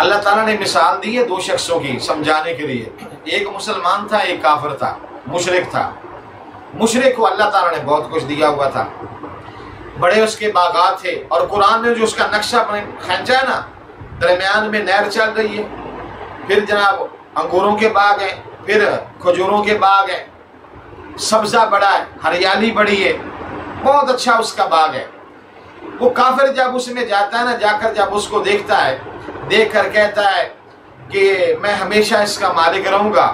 اللہ تعالیٰ نے مثال دی ہے دو شخصوں کی سمجھانے کے لیے، ایک مسلمان تھا ایک کافر تھا، مشرک تھا۔ مشرک کو اللہ تعالیٰ نے بہت کچھ دیا ہوا تھا، بڑے اس کے باغات تھے، اور قرآن نے جو اس کا نقشہ کھینچا ہے نا، درمیان میں نہر چل رہی ہے، پھر جناب انگوروں کے باغ ہیں، پھر کھجوروں کے باغ ہیں، سبزہ بڑا ہے، ہریالی بڑی ہے، بہت اچھا اس کا باغ ہے۔ وہ کافر جب اس میں جاتا ہے نا، جا کر جب اس کو دیکھتا ہے، دیکھ کر کہتا ہے کہ میں ہمیشہ اس کا مالک رہوں گا،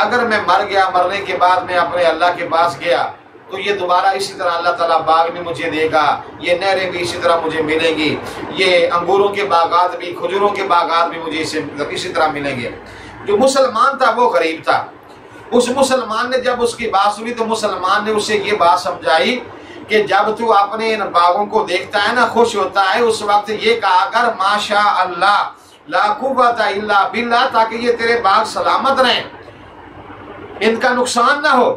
اگر میں مر گیا، مرنے کے بعد میں اپنے اللہ کے پاس گیا تو یہ دوبارہ اسی طرح اللہ تعالیٰ باغ بھی مجھے دے گا، یہ نہریں بھی اسی طرح مجھے ملیں گی، یہ انگوروں کے باغات بھی، کھجوروں کے باغات بھی مجھے اسی طرح ملیں گے۔ جو مسلمان تھا وہ غریب تھا، اس مسلمان نے جب اس کی بات سنی تو مسلمان نے اسے یہ بات سمجھائی کہ جب تو اپنے ان باغوں کو دیکھتا ہے نا، خوش ہوتا ہے، اس وقت یہ کہا کر ماشاء اللہ لا قوت الا باللہ، تاکہ یہ تیرے باغ سلامت رہیں، ان کا نقصان نہ ہو،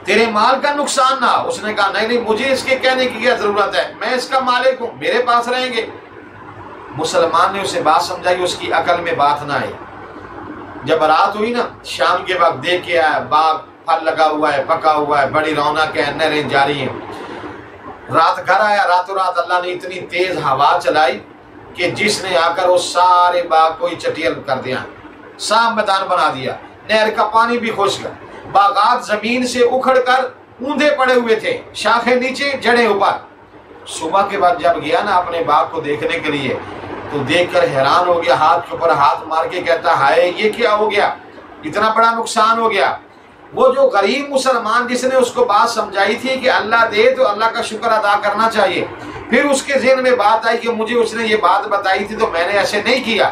تیرے مال کا نقصان نہ ہو۔ اس نے کہا نہیں نہیں، مجھے اس کے کہنے کی کیا ضرورت ہے، میں اس کا مالک ہوں، میرے پاس رہیں گے۔ مسلمان نے اسے بات سمجھائی، اس کی عقل میں بات نہ آئی۔ جب رات ہوئی نا، شام کے وقت دیکھ کے آیا، باغ پھل لگا ہوا ہے، پکا ہوا ہے، بڑی رونق ہے، نہریں جاری ہیں۔ رات گھر آیا، راتوں رات اللہ نے اتنی تیز ہوا چلائی کہ جس نے آ کر وہ سارے باغ کو ہی چٹیل کر دیا، صاف میدان بنا دیا، نہر کا پانی بھی خشک، باغات زمین سے اکھڑ کر اوندے پڑے ہوئے تھے، شاخیں نیچے، جڑیں اوپر۔ صبح کے بعد جب گیا نا اپنے باغ کو دیکھنے کے لیے تو دیکھ کر حیران ہو گیا، ہاتھ کے اوپر ہاتھ مار کے کہتا ہائے یہ کیا ہو گیا، اتنا بڑا نقصان ہو گیا۔ وہ جو غریب مسلمان جس نے اس کو بات سمجھائی تھی کہ اللہ دے تو اللہ کا شکر ادا کرنا چاہیے، پھر اس کے ذہن میں بات آئی کہ مجھے اس نے یہ بات بتائی تھی تو میں نے ایسے نہیں کیا۔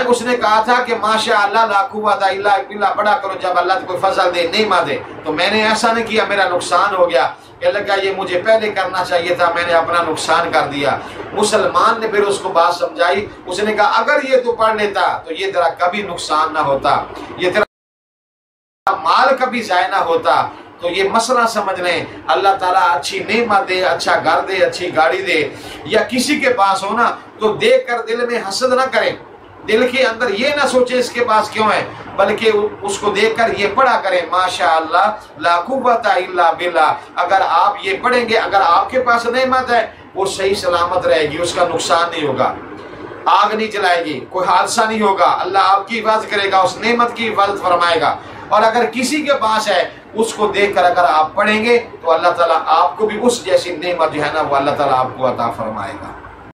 اس نے کہا تھا کہ ماشاء اللہ لا قوت الا باللہ، بڑا کرو جب اللہ کوئی فضل دے، نعمت دے، تو میں نے ایسا نہیں کیا، میرا نقصان ہو گیا، کہ لگا یہ مجھے پہلے کرنا چاہیے تھا، میں نے اپنا نقصان کر دیا۔ مسلمان نے پھر اس کو بات سمجھائی، اس نے کہا اگر یہ تو پڑھ لیتا تو یہ تیرا کبھی نقصان نہ ہوتا، یہ تیرا مال کبھی ضائع نہ ہوتا۔ تو یہ مسئلہ سمجھ لیں، اللہ تعالیٰ اچھی نعمت دے، اچھا گھر دے، اچھی گاڑی دے، یا کسی کے پاس ہونا تو دیکھ کر دل میں حسد نہ کریں، دل کے اندر یہ نہ سوچے اس کے پاس کیوں ہے، بلکہ اس کو دیکھ کر یہ پڑھا کریں ماشاء اللہ لا قوت الا باللہ۔ اگر آپ یہ پڑھیں گے، اگر آپ کے پاس نعمت ہے وہ صحیح سلامت رہے گی، اس کا نقصان نہیں ہوگا، آگ نہیں جلائے گی، کوئی حادثہ نہیں ہوگا، اللہ آپ کی حفاظت کرے گا، اس نعمت کی حفاظت فرمائے گا۔ اور اگر کسی کے پاس ہے اس کو دیکھ کر اگر آپ پڑھیں گے تو اللہ تعالیٰ آپ کو بھی اس جیسی نعمت جو ہے نا وہ اللہ تعالیٰ آپ کو عطا فرمائے گا۔